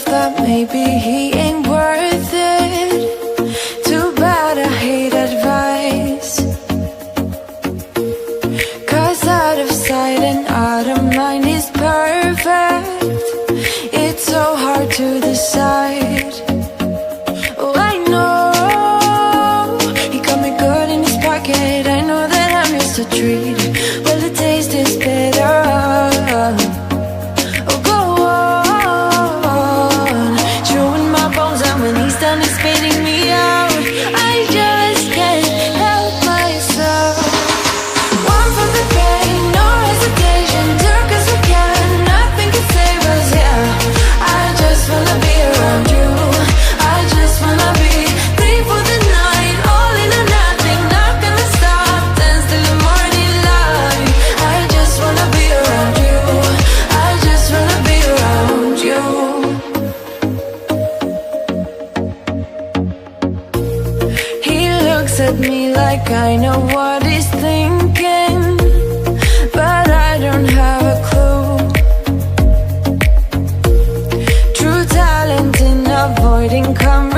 That maybe he ain't worth it. Too bad I hate advice, 'cause out of sight and out of mind is perfect. It's so hard to decide. Oh, I know he got me good in his pocket. I know that I'm just a treat. Well, the taste is better. Done is spitting me out. I just can't help myself. One for the pain, no hesitation. Took us we can, nothing can save us, yeah. I just wanna be around you. I just wanna be free for the night. All in or nothing, not gonna stop. Dance till the morning light. I just wanna be around you. I just wanna be around you. At me like I know what he's thinking, but I don't have a clue. True talent in avoiding conversation.